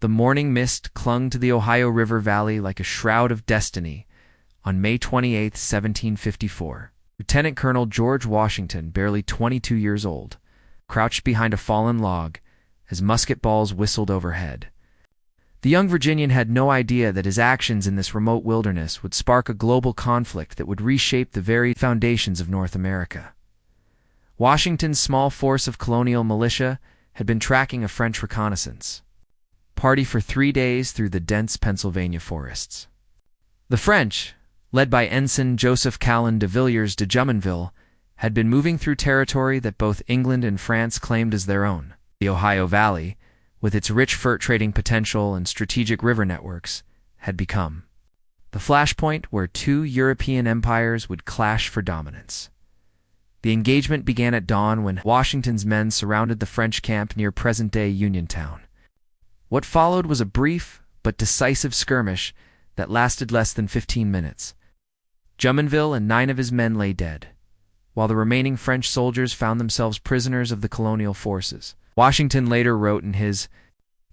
The morning mist clung to the Ohio River Valley like a shroud of destiny. On May 28, 1754, Lieutenant Colonel George Washington, barely 22 years old, crouched behind a fallen log as musket balls whistled overhead. The young Virginian had no idea that his actions in this remote wilderness would spark a global conflict that would reshape the very foundations of North America. Washington's small force of colonial militia had been tracking a French reconnaissance party for 3 days through the dense Pennsylvania forests. The French, led by Ensign Joseph Callan de Villiers de Jumonville, had been moving through territory that both England and France claimed as their own. The Ohio Valley, with its rich fur trading potential and strategic river networks, had become the flashpoint where two European empires would clash for dominance. The engagement began at dawn when Washington's men surrounded the French camp near present-day Uniontown. What followed was a brief but decisive skirmish that lasted less than 15 minutes. Jumonville and 9 of his men lay dead, while the remaining French soldiers found themselves prisoners of the colonial forces. Washington later wrote in his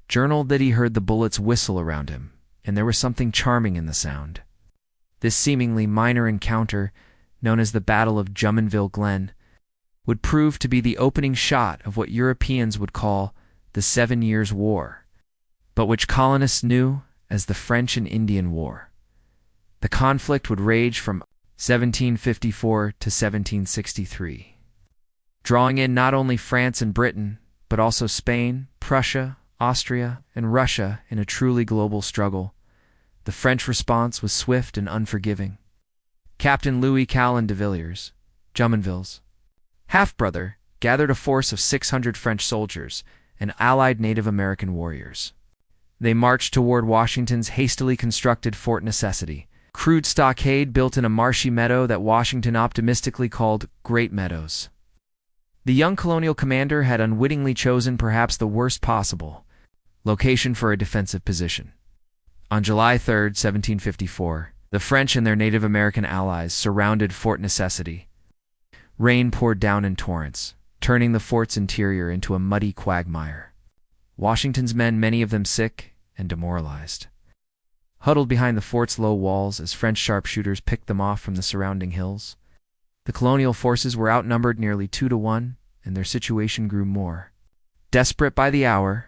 journal that he heard the bullets whistle around him, and there was something charming in the sound. This seemingly minor encounter, known as the Battle of Jumonville Glen, would prove to be the opening shot of what Europeans would call the 7 Years' War, but which colonists knew as the French and Indian War. The conflict would rage from 1754 to 1763, drawing in not only France and Britain, but also Spain, Prussia, Austria, and Russia in a truly global struggle. The French response was swift and unforgiving. Captain Louis Callan de Villiers, Jumonville's half-brother, gathered a force of 600 French soldiers and allied Native American warriors. They marched toward Washington's hastily constructed Fort Necessity, crude stockade built in a marshy meadow that Washington optimistically called Great Meadows. The young colonial commander had unwittingly chosen perhaps the worst possible location for a defensive position. On July 3, 1754, the French and their Native American allies surrounded Fort Necessity. Rain poured down in torrents, turning the fort's interior into a muddy quagmire. Washington's men, many of them sick and demoralized, huddled behind the fort's low walls as French sharpshooters picked them off from the surrounding hills. The colonial forces were outnumbered nearly 2-1, and their situation grew more desperate by the hour.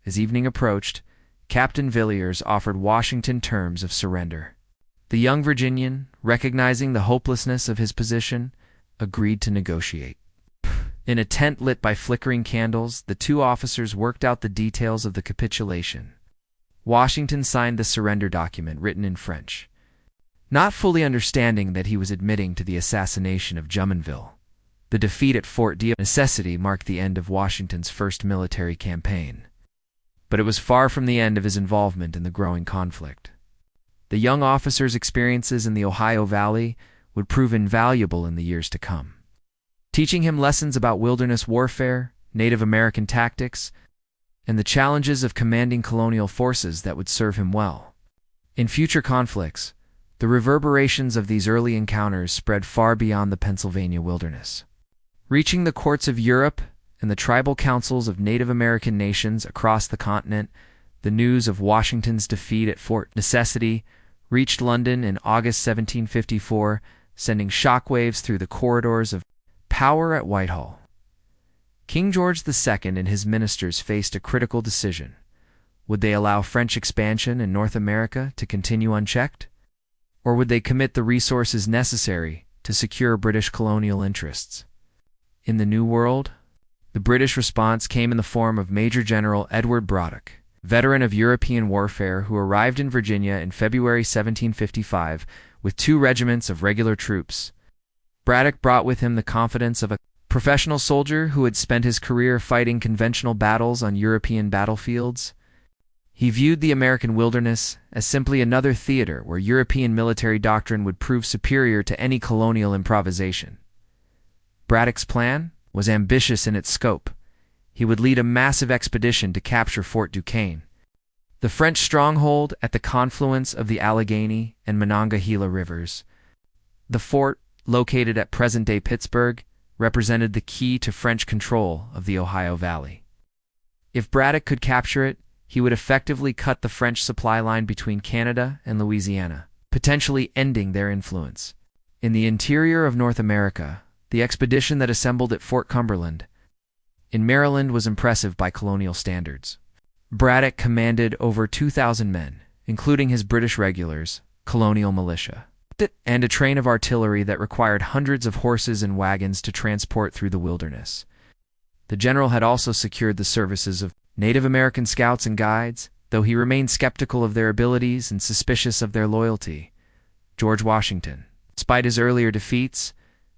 As evening approached, Captain Villiers offered Washington terms of surrender. The young Virginian, recognizing the hopelessness of his position, agreed to negotiate. In a tent lit by flickering candles, the two officers worked out the details of the capitulation. Washington signed the surrender document written in French, not fully understanding that he was admitting to the assassination of Jumonville. The defeat at Fort Necessity marked the end of Washington's first military campaign, but it was far from the end of his involvement in the growing conflict. The young officer's experiences in the Ohio Valley would prove invaluable in the years to come, teaching him lessons about wilderness warfare, Native American tactics, and the challenges of commanding colonial forces that would serve him well. In future conflicts, the reverberations of these early encounters spread far beyond the Pennsylvania wilderness, reaching the courts of Europe and the tribal councils of Native American nations across the continent. The news of Washington's defeat at Fort Necessity reached London in August 1754, sending shockwaves through the corridors of power at Whitehall. King George II and his ministers faced a critical decision. Would they allow French expansion in North America to continue unchecked? Or would they commit the resources necessary to secure British colonial interests? In the New World, the British response came in the form of Major General Edward Braddock, veteran of European warfare who arrived in Virginia in February 1755 with 2 regiments of regular troops. Braddock brought with him the confidence of a professional soldier who had spent his career fighting conventional battles on European battlefields. He viewed the American wilderness as simply another theater where European military doctrine would prove superior to any colonial improvisation. Braddock's plan was ambitious in its scope. He would lead a massive expedition to capture Fort Duquesne, the French stronghold at the confluence of the Allegheny and Monongahela rivers. The fort, located at present-day Pittsburgh, represented the key to French control of the Ohio Valley. If Braddock could capture it, he would effectively cut the French supply line between Canada and Louisiana, potentially ending their influence. In the interior of North America, the expedition that assembled at Fort Cumberland in Maryland was impressive by colonial standards. Braddock commanded over 2,000 men, including his British regulars, colonial militia, and a train of artillery that required hundreds of horses and wagons to transport through the wilderness. The general had also secured the services of Native American scouts and guides, though he remained skeptical of their abilities and suspicious of their loyalty. George Washington, despite his earlier defeats,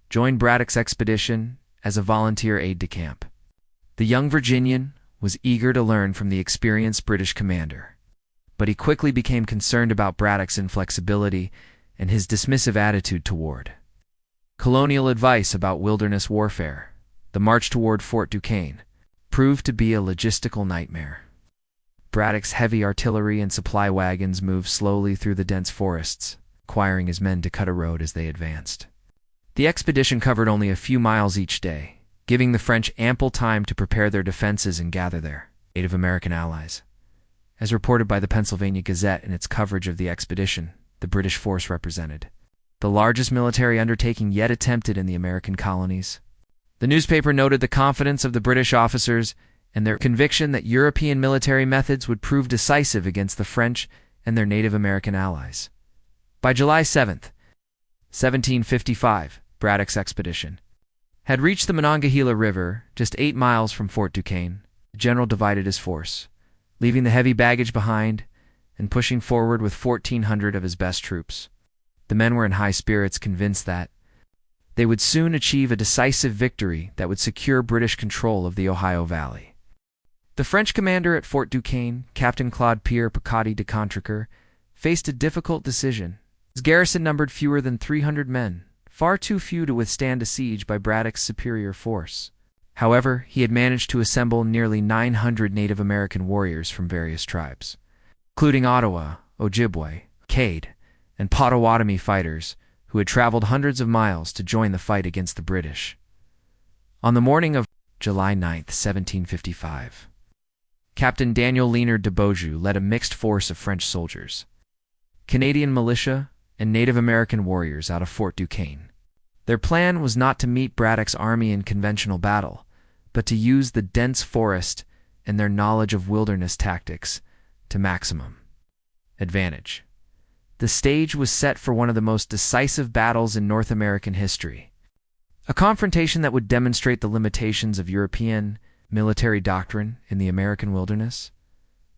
joined Braddock's expedition as a volunteer aide-de-camp. The young Virginian was eager to learn from the experienced British commander, but he quickly became concerned about Braddock's inflexibility and his dismissive attitude toward colonial advice about wilderness warfare. The march toward Fort Duquesne proved to be a logistical nightmare. Braddock's heavy artillery and supply wagons moved slowly through the dense forests, requiring his men to cut a road as they advanced. The expedition covered only a few miles each day, giving the French ample time to prepare their defenses and gather their Native American allies. As reported by the Pennsylvania Gazette in its coverage of the expedition, the British force represented the largest military undertaking yet attempted in the American colonies. The newspaper noted the confidence of the British officers and their conviction that European military methods would prove decisive against the French and their Native American allies. By July 7th, 1755, Braddock's expedition had reached the Monongahela River, just 8 miles from Fort Duquesne. The general divided his force, leaving the heavy baggage behind and pushing forward with 1,400 of his best troops. The men were in high spirits, convinced that they would soon achieve a decisive victory that would secure British control of the Ohio Valley. The French commander at Fort Duquesne, Captain Claude Pierre Picotti de Contrecoeur, faced a difficult decision. His garrison numbered fewer than 300 men, far too few to withstand a siege by Braddock's superior force. However, he had managed to assemble nearly 900 Native American warriors from various tribes, including Ottawa, Ojibwe, Cade, and Potawatomi fighters, who had traveled hundreds of miles to join the fight against the British. On the morning of July 9, 1755, Captain Daniel Leonard de Beaujeu led a mixed force of French soldiers, Canadian militia, and Native American warriors out of Fort Duquesne. Their plan was not to meet Braddock's army in conventional battle, but to use the dense forest and their knowledge of wilderness tactics to maximum advantage. The stage was set for one of the most decisive battles in North American history, a confrontation that would demonstrate the limitations of European military doctrine in the American wilderness.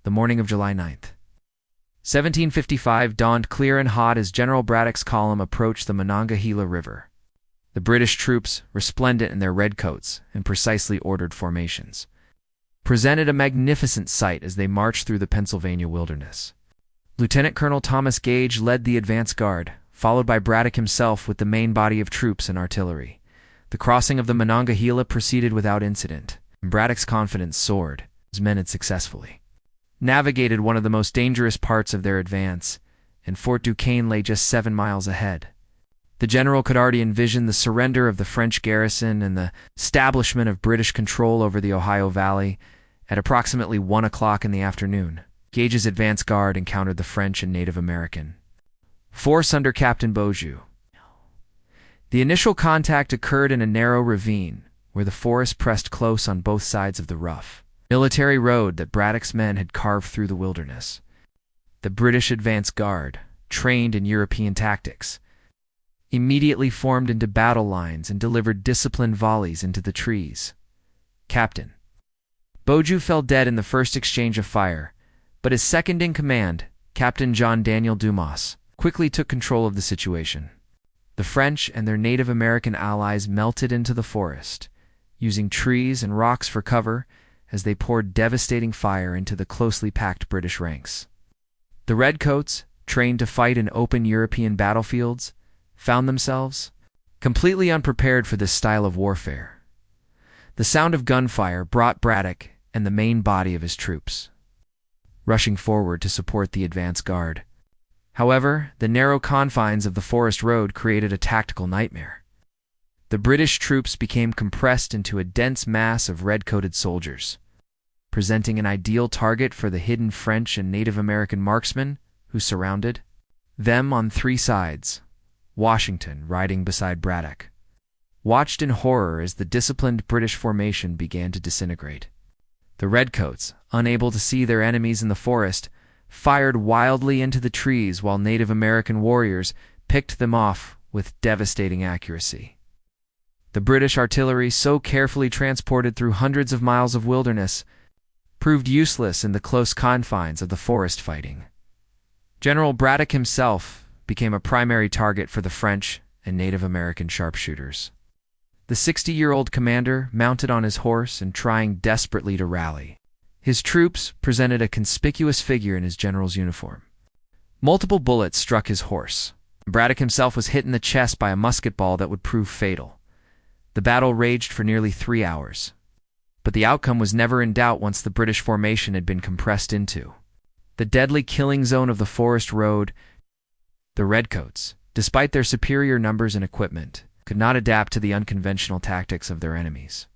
The morning of July 9th, 1755 dawned clear and hot as General Braddock's column approached the Monongahela River. The British troops, resplendent in their red coats and precisely ordered formations, presented a magnificent sight as they marched through the Pennsylvania wilderness. Lieutenant Colonel Thomas Gage led the advance guard, followed by Braddock himself with the main body of troops and artillery. The crossing of the Monongahela proceeded without incident, and Braddock's confidence soared. His men had successfully navigated one of the most dangerous parts of their advance, and Fort Duquesne lay just 7 miles ahead. The general could already envision the surrender of the French garrison and the establishment of British control over the Ohio Valley at approximately 1 o'clock in the afternoon. Gage's advance guard encountered the French and Native American force under Captain Beaujeu. The initial contact occurred in a narrow ravine where the forest pressed close on both sides of the rough military road that Braddock's men had carved through the wilderness. The British advance guard, trained in European tactics, immediately formed into battle lines and delivered disciplined volleys into the trees. Captain Beaujeu fell dead in the first exchange of fire, but his second-in-command, Captain John Daniel Dumas, quickly took control of the situation. The French and their Native American allies melted into the forest, using trees and rocks for cover as they poured devastating fire into the closely packed British ranks. The Redcoats, trained to fight in open European battlefields, found themselves completely unprepared for this style of warfare. The sound of gunfire brought Braddock and the main body of his troops rushing forward to support the advance guard. However, the narrow confines of the forest road created a tactical nightmare. The British troops became compressed into a dense mass of red-coated soldiers. presenting an ideal target for the hidden French and Native American marksmen who surrounded them on three sides. Washington, riding beside Braddock, watched in horror as the disciplined British formation began to disintegrate. The redcoats, unable to see their enemies in the forest, fired wildly into the trees while Native American warriors picked them off with devastating accuracy. The British artillery, so carefully transported through hundreds of miles of wilderness, proved useless in the close confines of the forest fighting. General Braddock himself became a primary target for the French and Native American sharpshooters. The 60-year-old commander mounted on his horse and trying desperately to rally. His troops presented a conspicuous figure in his general's uniform. Multiple bullets struck his horse. Braddock himself was hit in the chest by a musket ball that would prove fatal. The battle raged for nearly 3 hours. But the outcome was never in doubt once the British formation had been compressed into the deadly killing zone of the Forest Road. The redcoats, despite their superior numbers and equipment, could not adapt to the unconventional tactics of their enemies.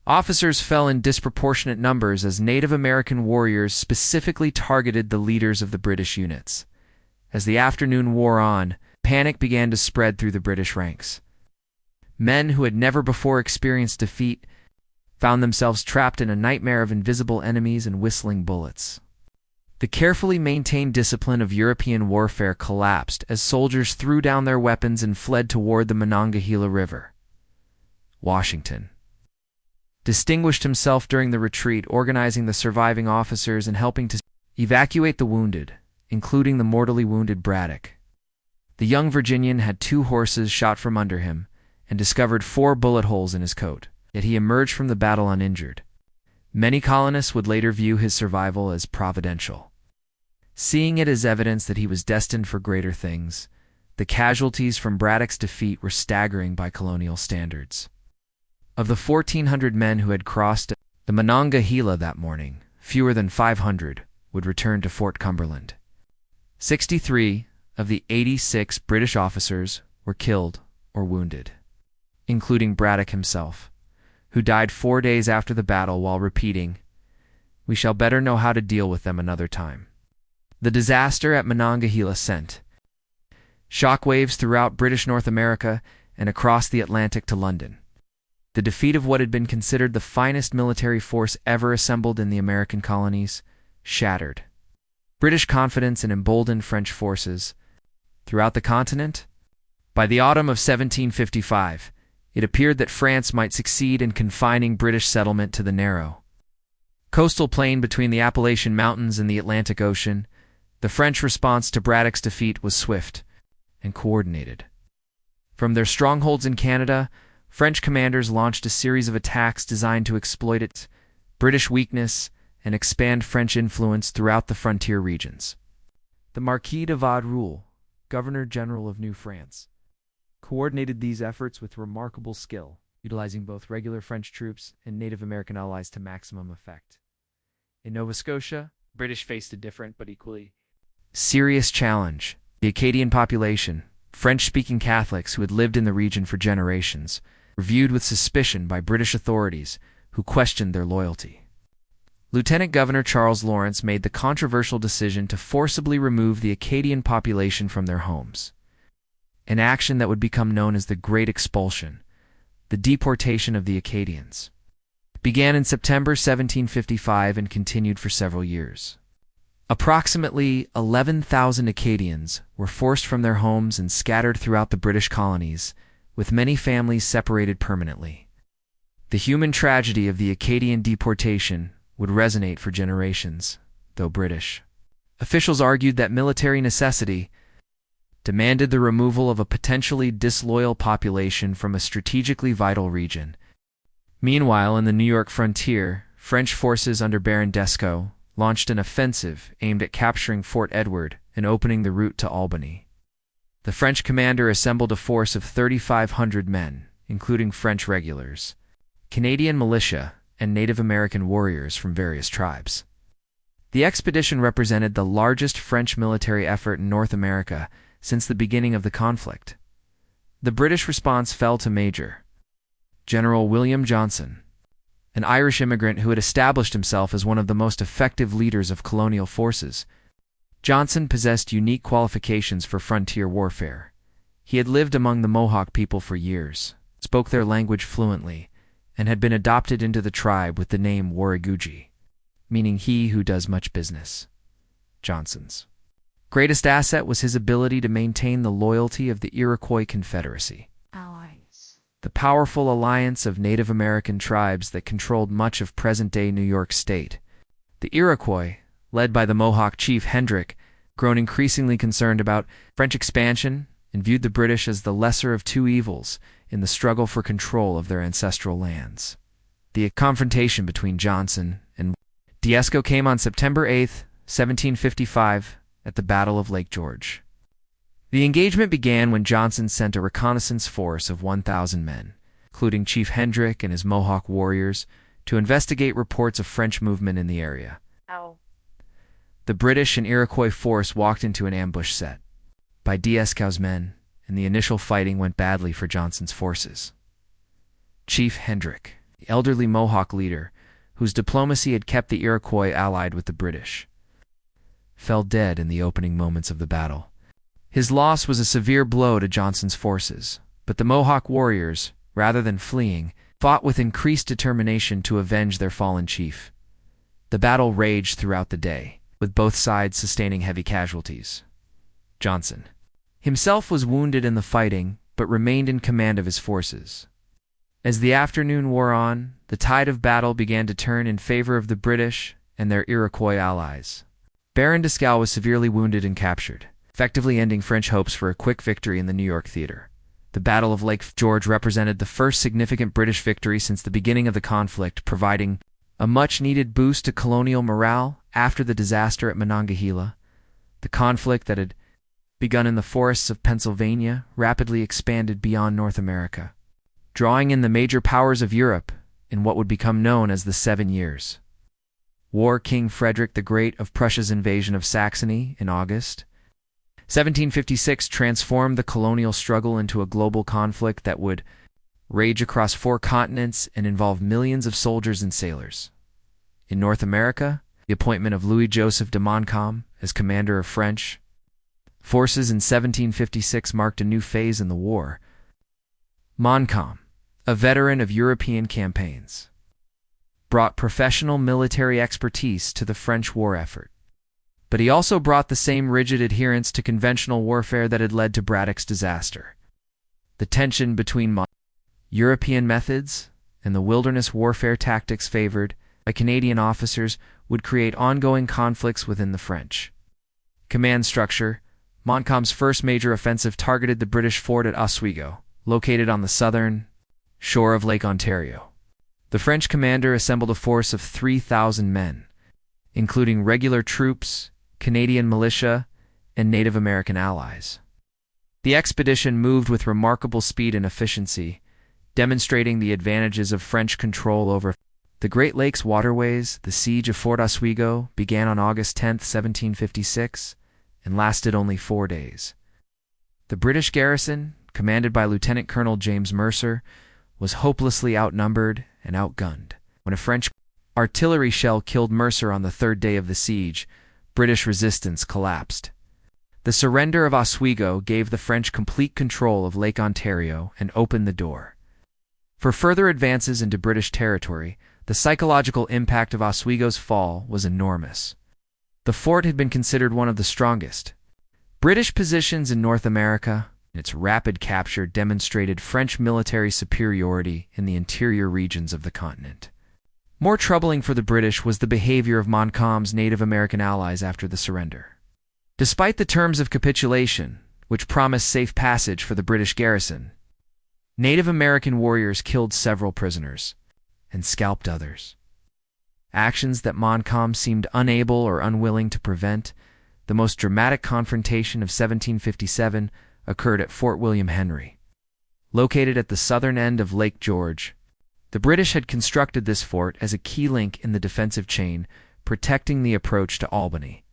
Officers fell in disproportionate numbers as Native American warriors specifically targeted the leaders of the British units. As the afternoon wore on, panic began to spread through the British ranks. Men who had never before experienced defeat found themselves trapped in a nightmare of invisible enemies and whistling bullets. The carefully maintained discipline of European warfare collapsed as soldiers threw down their weapons and fled toward the Monongahela River. Washington distinguished himself during the retreat, organizing the surviving officers and helping to evacuate the wounded, including the mortally wounded Braddock. The young Virginian had 2 horses shot from under him and discovered 4 bullet holes in his coat, yet he emerged from the battle uninjured. Many colonists would later view his survival as providential, seeing it as evidence that he was destined for greater things. The casualties from Braddock's defeat were staggering by colonial standards. Of the 1,400 men who had crossed the Monongahela that morning, fewer than 500 would return to Fort Cumberland. 63 of the 86 British officers were killed or wounded, including Braddock himself, who died 4 days after the battle while repeating, "We shall better know how to deal with them another time." The disaster at Monongahela sent shockwaves throughout British North America and across the Atlantic to London. The defeat of what had been considered the finest military force ever assembled in the American colonies shattered British confidence and emboldened French forces throughout the continent. By the autumn of 1755, it appeared that France might succeed in confining British settlement to the narrow coastal plain between the Appalachian Mountains and the Atlantic Ocean. The French response to Braddock's defeat was swift and coordinated. From their strongholds in Canada, French commanders launched a series of attacks designed to exploit its British weakness and expand French influence throughout the frontier regions. The Marquis de Vaudreuil, Governor-General of New France, coordinated these efforts with remarkable skill, utilizing both regular French troops and Native American allies to maximum effect. In Nova Scotia, British faced a different but equally serious challenge. The Acadian population, French-speaking Catholics who had lived in the region for generations, were viewed with suspicion by British authorities who questioned their loyalty. Lieutenant Governor Charles Lawrence made the controversial decision to forcibly remove the Acadian population from their homes, an action that would become known as the Great Expulsion. The deportation of the Acadians began in September 1755 and continued for several years. Approximately 11,000 Acadians were forced from their homes and scattered throughout the British colonies, with many families separated permanently. The human tragedy of the Acadian deportation would resonate for generations, though British officials argued that military necessity demanded the removal of a potentially disloyal population from a strategically vital region. Meanwhile, in the New York frontier, French forces under Baron d'Escaut launched an offensive aimed at capturing Fort Edward and opening the route to Albany. The French commander assembled a force of 3,500 men, including French regulars, Canadian militia, and Native American warriors from various tribes. The expedition represented the largest French military effort in North America since the beginning of the conflict. The British response fell to Major General William Johnson, an Irish immigrant who had established himself as one of the most effective leaders of colonial forces. Johnson possessed unique qualifications for frontier warfare. He had lived among the Mohawk people for years, spoke their language fluently, and had been adopted into the tribe with the name Wariguji, meaning he who does much business. Johnson's greatest asset was his ability to maintain the loyalty of the Iroquois Confederacy, the powerful alliance of Native American tribes that controlled much of present-day New York State. The Iroquois, led by the Mohawk chief Hendrick, grown increasingly concerned about French expansion and viewed the British as the lesser of two evils in the struggle for control of their ancestral lands. The confrontation between Johnson and Dieskau came on September 8, 1755, at the Battle of Lake George. The engagement began when Johnson sent a reconnaissance force of 1,000 men, including Chief Hendrick and his Mohawk warriors, to investigate reports of French movement in the area. The British and Iroquois force walked into an ambush set by Dieskau's men, and the initial fighting went badly for Johnson's forces. Chief Hendrick, the elderly Mohawk leader, whose diplomacy had kept the Iroquois allied with the British, fell dead in the opening moments of the battle. His loss was a severe blow to Johnson's forces, but the Mohawk warriors, rather than fleeing, fought with increased determination to avenge their fallen chief. The battle raged throughout the day, with both sides sustaining heavy casualties. Johnson himself was wounded in the fighting, but remained in command of his forces. As the afternoon wore on, the tide of battle began to turn in favor of the British and their Iroquois allies. Baron Dieskau was severely wounded and captured, effectively ending French hopes for a quick victory in the New York theater. The Battle of Lake George represented the first significant British victory since the beginning of the conflict, providing a much-needed boost to colonial morale after the disaster at Monongahela. The conflict that had begun in the forests of Pennsylvania rapidly expanded beyond North America, drawing in the major powers of Europe in what would become known as the 7 Years' War. King Frederick the Great of Prussia's invasion of Saxony in August 1756 transformed the colonial struggle into a global conflict that would rage across 4 continents and involve millions of soldiers and sailors. In North America, the appointment of Louis-Joseph de Montcalm as commander of French forces in 1756 marked a new phase in the war. Montcalm, a veteran of European campaigns, brought professional military expertise to the French war effort. But he also brought the same rigid adherence to conventional warfare that had led to Braddock's disaster. The tension between European methods and the wilderness warfare tactics favored by Canadian officers would create ongoing conflicts within the French command structure. Montcalm's first major offensive targeted the British fort at Oswego, located on the southern shore of Lake Ontario. The French commander assembled a force of 3,000 men, including regular troops, Canadian militia, and Native American allies. The expedition moved with remarkable speed and efficiency, demonstrating the advantages of French control over the Great Lakes waterways. The siege of Fort Oswego began on August 10, 1756, and lasted only 4 days. The British garrison, commanded by Lieutenant Colonel James Mercer, was hopelessly outnumbered and outgunned. When a French artillery shell killed Mercer on the 3rd day of the siege, British resistance collapsed. The surrender of Oswego gave the French complete control of Lake Ontario and opened the door for further advances into British territory. The psychological impact of Oswego's fall was enormous. The fort had been considered one of the strongest British positions in North America, and its rapid capture demonstrated French military superiority in the interior regions of the continent. More troubling for the British was the behavior of Montcalm's Native American allies after the surrender. Despite the terms of capitulation, which promised safe passage for the British garrison, Native American warriors killed several prisoners and scalped others. Actions that Montcalm seemed unable or unwilling to prevent. The most dramatic confrontation of 1757 occurred at Fort William Henry. Located at the southern end of Lake George, the British had constructed this fort as a key link in the defensive chain, protecting the approach to Albany.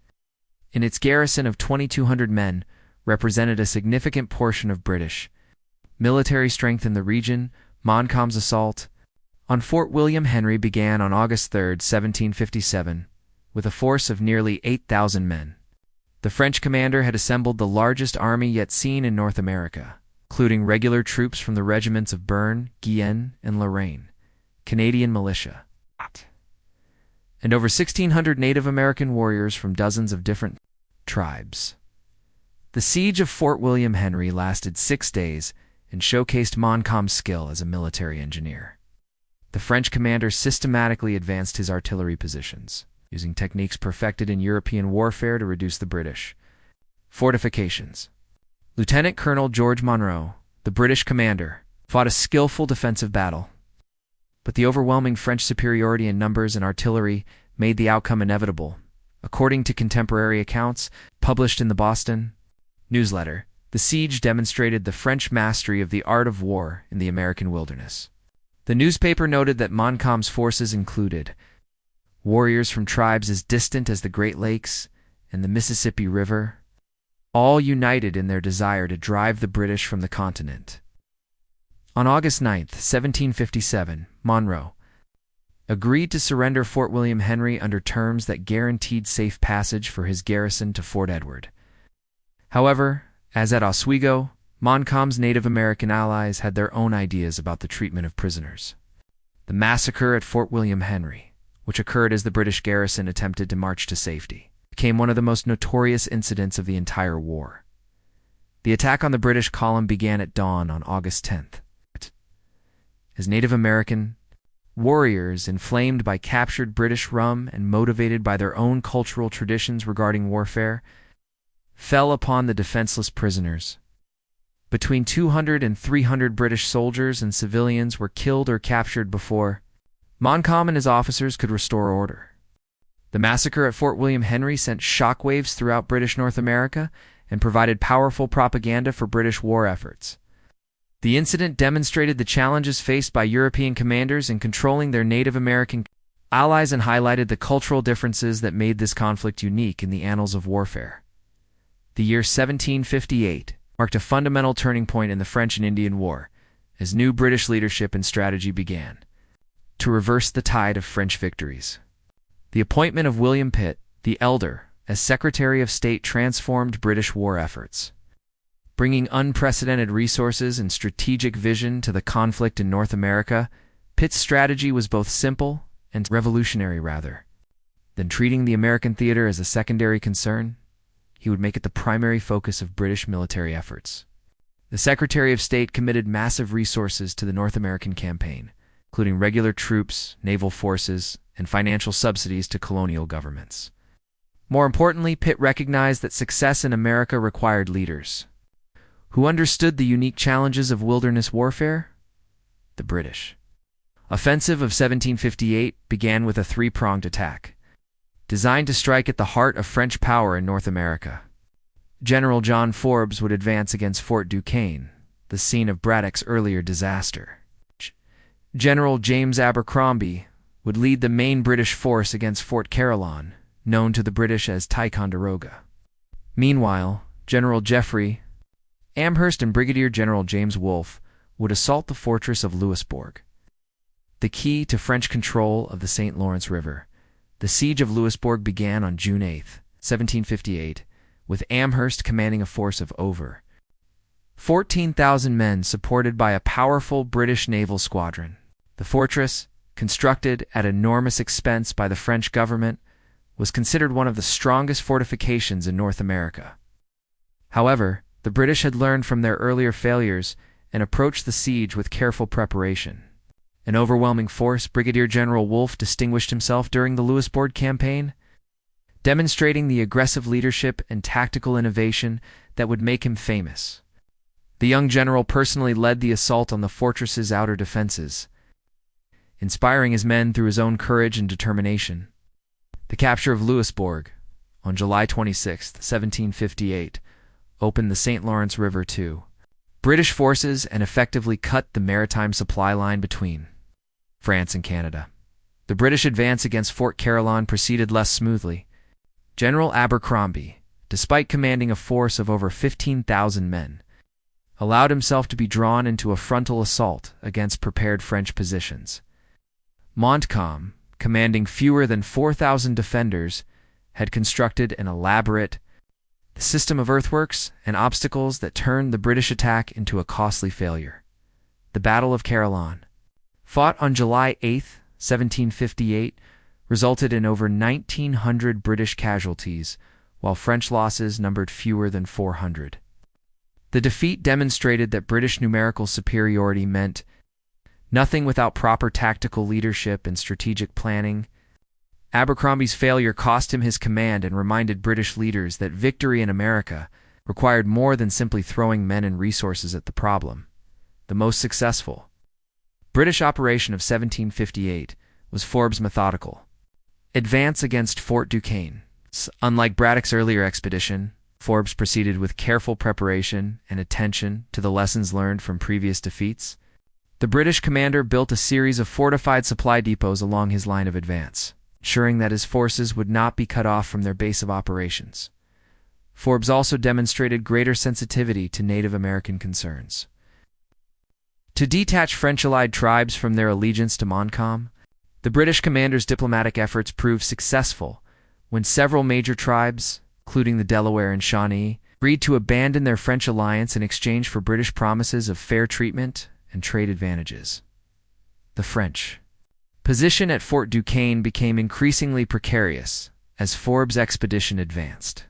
In its garrison of 2,200 men represented a significant portion of British military strength in the region. Montcalm's assault on Fort William Henry began on August 3, 1757, with a force of nearly 8,000 men. The French commander had assembled the largest army yet seen in North America, including regular troops from the regiments of Bern, Guienne, and Lorraine, Canadian militia, and over 1,600 Native American warriors from dozens of different tribes. The siege of Fort William Henry lasted 6 days and showcased Montcalm's skill as a military engineer. The French commander systematically advanced his artillery positions, using techniques perfected in European warfare to reduce the British. Fortifications. Lieutenant Colonel George Monro, the British commander, fought a skillful defensive battle. But the overwhelming French superiority in numbers and artillery made the outcome inevitable. According to contemporary accounts published in the Boston Newsletter, the siege demonstrated the French mastery of the art of war in the American wilderness. The newspaper noted that Montcalm's forces included warriors from tribes as distant as the Great Lakes and the Mississippi River, all united in their desire to drive the British from the continent. On August 9, 1757, Monro agreed to surrender Fort William Henry under terms that guaranteed safe passage for his garrison to Fort Edward. However, as at Oswego, Montcalm's Native American allies had their own ideas about the treatment of prisoners. The massacre at Fort William Henry, which occurred as the British garrison attempted to march to safety, became one of the most notorious incidents of the entire war. The attack on the British column began at dawn on August 10th. As Native American warriors, inflamed by captured British rum and motivated by their own cultural traditions regarding warfare, fell upon the defenseless prisoners. Between 200 and 300 British soldiers and civilians were killed or captured before Montcalm and his officers could restore order. The massacre at Fort William Henry sent shockwaves throughout British North America and provided powerful propaganda for British war efforts. The incident demonstrated the challenges faced by European commanders in controlling their Native American allies and highlighted the cultural differences that made this conflict unique in the annals of warfare. The year 1758 marked a fundamental turning point in the French and Indian War, as new British leadership and strategy began to reverse the tide of French victories. The appointment of William Pitt, the Elder, as Secretary of State transformed British war efforts, bringing unprecedented resources and strategic vision to the conflict in North America. Pitt's strategy was both simple and revolutionary rather than treating the American theater as a secondary concern. He would make it the primary focus of British military efforts. The Secretary of State committed massive resources to the North American campaign, including regular troops, naval forces, and financial subsidies to colonial governments. More importantly, Pitt recognized that success in America required leaders who understood the unique challenges of wilderness warfare. The British offensive of 1758 began with a three-pronged attack, designed to strike at the heart of French power in North America. General John Forbes would advance against Fort Duquesne, the scene of Braddock's earlier disaster. General James Abercrombie would lead the main British force against Fort Carillon, known to the British as Ticonderoga. Meanwhile, General Geoffrey Amherst and Brigadier General James Wolfe would assault the fortress of Louisbourg, the key to French control of the St. Lawrence River. The siege of Louisbourg began on June 8, 1758, with Amherst commanding a force of over 14,000 men supported by a powerful British naval squadron. The fortress, constructed at enormous expense by the French government, was considered one of the strongest fortifications in North America. However, the British had learned from their earlier failures and approached the siege with careful preparation. An overwhelming force, Brigadier General Wolfe distinguished himself during the Louisbourg campaign, demonstrating the aggressive leadership and tactical innovation that would make him famous. The young general personally led the assault on the fortress's outer defenses, inspiring his men through his own courage and determination. The capture of Louisbourg on July 26, 1758, opened the St. Lawrence River to British forces and effectively cut the maritime supply line between France and Canada. The British advance against Fort Carillon proceeded less smoothly. General Abercrombie, despite commanding a force of over 15,000 men, allowed himself to be drawn into a frontal assault against prepared French positions. Montcalm, commanding fewer than 4,000 defenders, had constructed an elaborate system of earthworks and obstacles that turned the British attack into a costly failure. The Battle of Carillon, fought on July 8, 1758, resulted in over 1,900 British casualties, while French losses numbered fewer than 400. The defeat demonstrated that British numerical superiority meant nothing without proper tactical leadership and strategic planning. Abercrombie's failure cost him his command and reminded British leaders that victory in America required more than simply throwing men and resources at the problem. The most successful British operation of 1758 was Forbes' methodical advance against Fort Duquesne. Unlike Braddock's earlier expedition, Forbes proceeded with careful preparation and attention to the lessons learned from previous defeats. The British commander built a series of fortified supply depots along his line of advance, ensuring that his forces would not be cut off from their base of operations. Forbes also demonstrated greater sensitivity to Native American concerns. To detach French allied tribes from their allegiance to Montcalm, the British commander's diplomatic efforts proved successful when several major tribes, including the Delaware and Shawnee, agreed to abandon their French alliance in exchange for British promises of fair treatment and trade advantages. The French position at Fort Duquesne became increasingly precarious as Forbes' expedition advanced.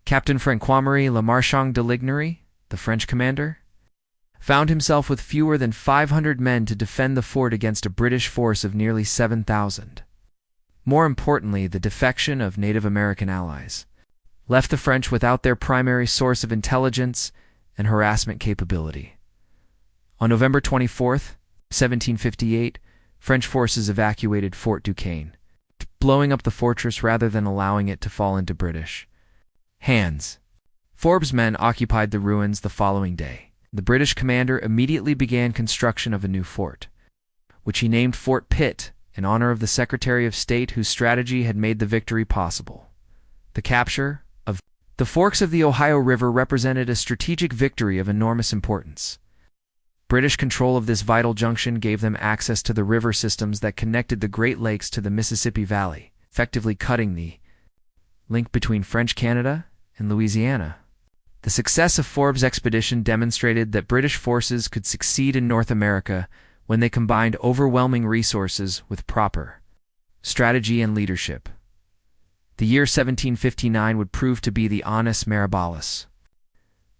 Captain Francois-Marie Le Marchand de Lignery, the French commander, found himself with fewer than 500 men to defend the fort against a British force of nearly 7,000. More importantly, the defection of Native American allies left the French without their primary source of intelligence and harassment capability. On November 24, 1758, French forces evacuated Fort Duquesne, blowing up the fortress rather than allowing it to fall into British hands. Forbes' men occupied the ruins the following day. The British commander immediately began construction of a new fort, which he named Fort Pitt in honor of the Secretary of State whose strategy had made the victory possible. The capture of the forks of the Ohio River represented a strategic victory of enormous importance. British control of this vital junction gave them access to the river systems that connected the Great Lakes to the Mississippi Valley, effectively cutting the link between French Canada and Louisiana. The success of Forbes' expedition demonstrated that British forces could succeed in North America when they combined overwhelming resources with proper strategy and leadership. The year 1759 would prove to be the annus mirabilis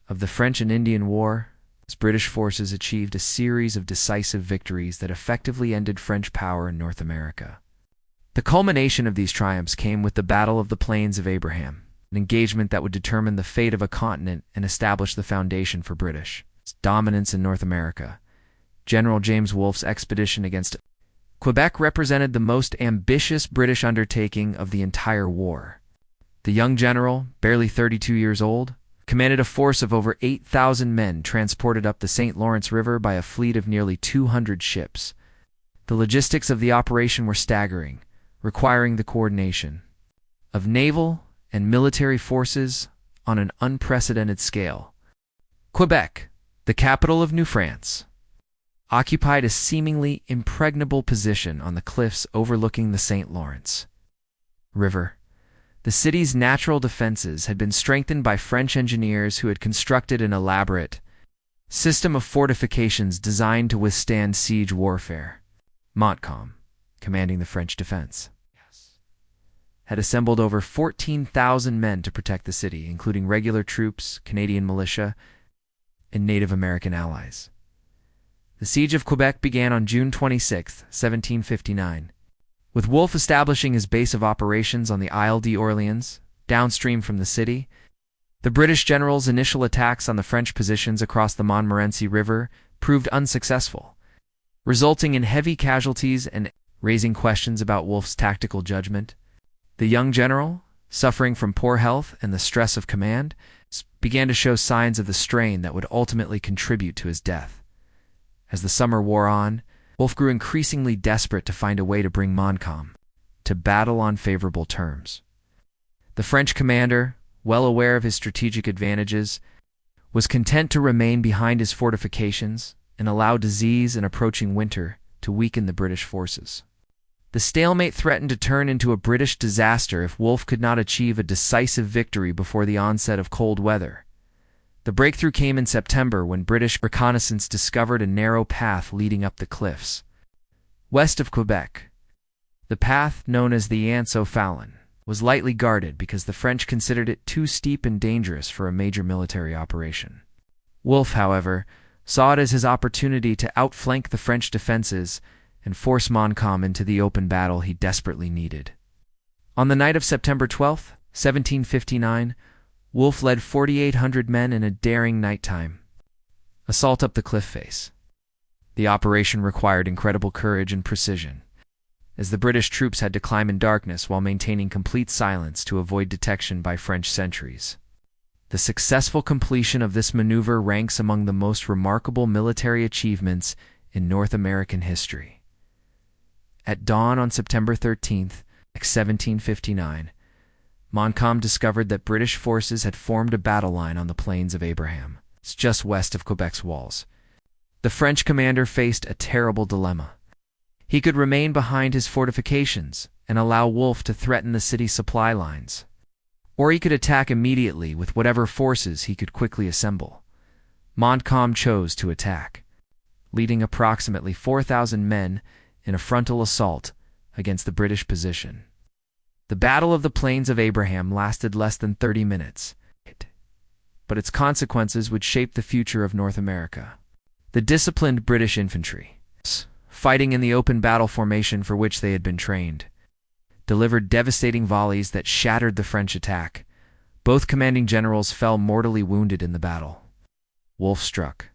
of the French and Indian War, as British forces achieved a series of decisive victories that effectively ended French power in North America. The culmination of these triumphs came with the Battle of the Plains of Abraham, an engagement that would determine the fate of a continent and establish the foundation for British dominance in North America. General James Wolfe's expedition against Quebec represented the most ambitious British undertaking of the entire war. The young general, barely 32 years old, commanded a force of over 8,000 men transported up the St. Lawrence River by a fleet of nearly 200 ships. The logistics of the operation were staggering, requiring the coordination of naval and military forces on an unprecedented scale. Quebec, the capital of New France, occupied a seemingly impregnable position on the cliffs overlooking the St. Lawrence River. The city's natural defenses had been strengthened by French engineers who had constructed an elaborate system of fortifications designed to withstand siege warfare. Montcalm, commanding the French defense, had assembled over 14,000 men to protect the city, including regular troops, Canadian militia, and Native American allies. The siege of Quebec began on June 26, 1759, with Wolfe establishing his base of operations on the Isle d'Orléans, downstream from the city. The British general's initial attacks on the French positions across the Montmorency River proved unsuccessful, resulting in heavy casualties and raising questions about Wolfe's tactical judgment. The young general, suffering from poor health and the stress of command, began to show signs of the strain that would ultimately contribute to his death. As the summer wore on, Wolfe grew increasingly desperate to find a way to bring Montcalm to battle on favorable terms. The French commander, well aware of his strategic advantages, was content to remain behind his fortifications and allow disease and approaching winter to weaken the British forces. The stalemate threatened to turn into a British disaster if Wolfe could not achieve a decisive victory before the onset of cold weather. The breakthrough came in September when British reconnaissance discovered a narrow path leading up the cliffs. West of Quebec, the path, known as the Anse-au-Foulon, was lightly guarded because the French considered it too steep and dangerous for a major military operation. Wolfe, however, saw it as his opportunity to outflank the French defenses and force Montcalm into the open battle he desperately needed. On the night of September 12, 1759, Wolfe led 4,800 men in a daring nighttime assault up the cliff face. The operation required incredible courage and precision, as the British troops had to climb in darkness while maintaining complete silence to avoid detection by French sentries. The successful completion of this maneuver ranks among the most remarkable military achievements in North American history. At dawn on September 13, 1759, Montcalm discovered that British forces had formed a battle line on the Plains of Abraham, just west of Quebec's walls. The French commander faced a terrible dilemma. He could remain behind his fortifications and allow Wolfe to threaten the city's supply lines, or he could attack immediately with whatever forces he could quickly assemble. Montcalm chose to attack, leading approximately 4,000 men in a frontal assault against the British position. The Battle of the Plains of Abraham lasted less than 30 minutes, but its consequences would shape the future of North America. The disciplined British infantry, fighting in the open battle formation for which they had been trained, delivered devastating volleys that shattered the French attack. Both commanding generals fell mortally wounded in the battle. Wolfe, struck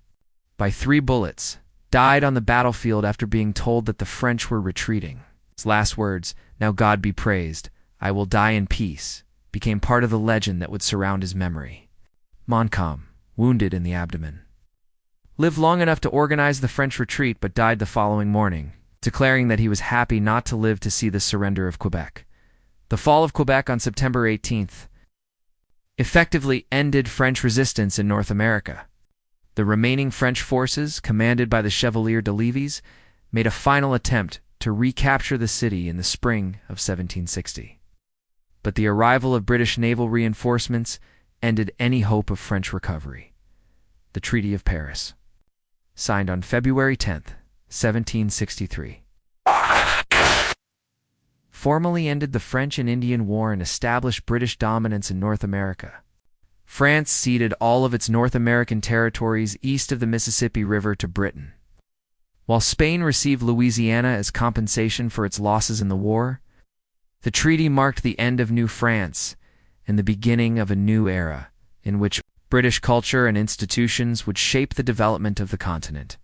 by 3 bullets, died on the battlefield after being told that the French were retreating. His last words, "Now God be praised, I will die in peace," became part of the legend that would surround his memory. Montcalm, wounded in the abdomen, lived long enough to organize the French retreat but died the following morning, declaring that he was happy not to live to see the surrender of Quebec. The fall of Quebec on September 18th effectively ended French resistance in North America. The remaining French forces, commanded by the Chevalier de Lévis, made a final attempt to recapture the city in the spring of 1760. But the arrival of British naval reinforcements ended any hope of French recovery. The Treaty of Paris, signed on February 10, 1763, formally ended the French and Indian War and established British dominance in North America. France ceded all of its North American territories east of the Mississippi River to Britain, while Spain received Louisiana as compensation for its losses in the war. The treaty marked the end of New France and the beginning of a new era in which British culture and institutions would shape the development of the continent.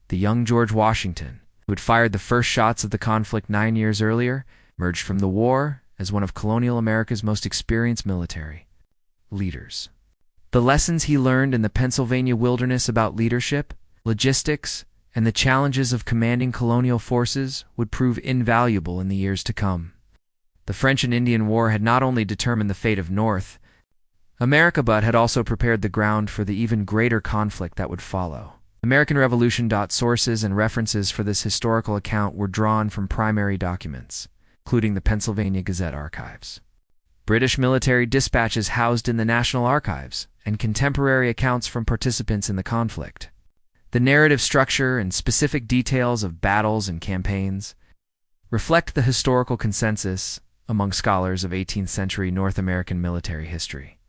The young George Washington, who had fired the first shots of the conflict 9 years earlier, emerged from the war as one of colonial America's most experienced military leaders. The lessons he learned in the Pennsylvania wilderness about leadership, logistics, and the challenges of commanding colonial forces would prove invaluable in the years to come. The French and Indian War had not only determined the fate of North America, but had also prepared the ground for the even greater conflict that would follow. American Revolution. Sources and references for this historical account were drawn from primary documents, including the Pennsylvania Gazette archives, British military dispatches housed in the National Archives, and contemporary accounts from participants in the conflict. The narrative structure and specific details of battles and campaigns reflect the historical consensus among scholars of 18th century North American military history.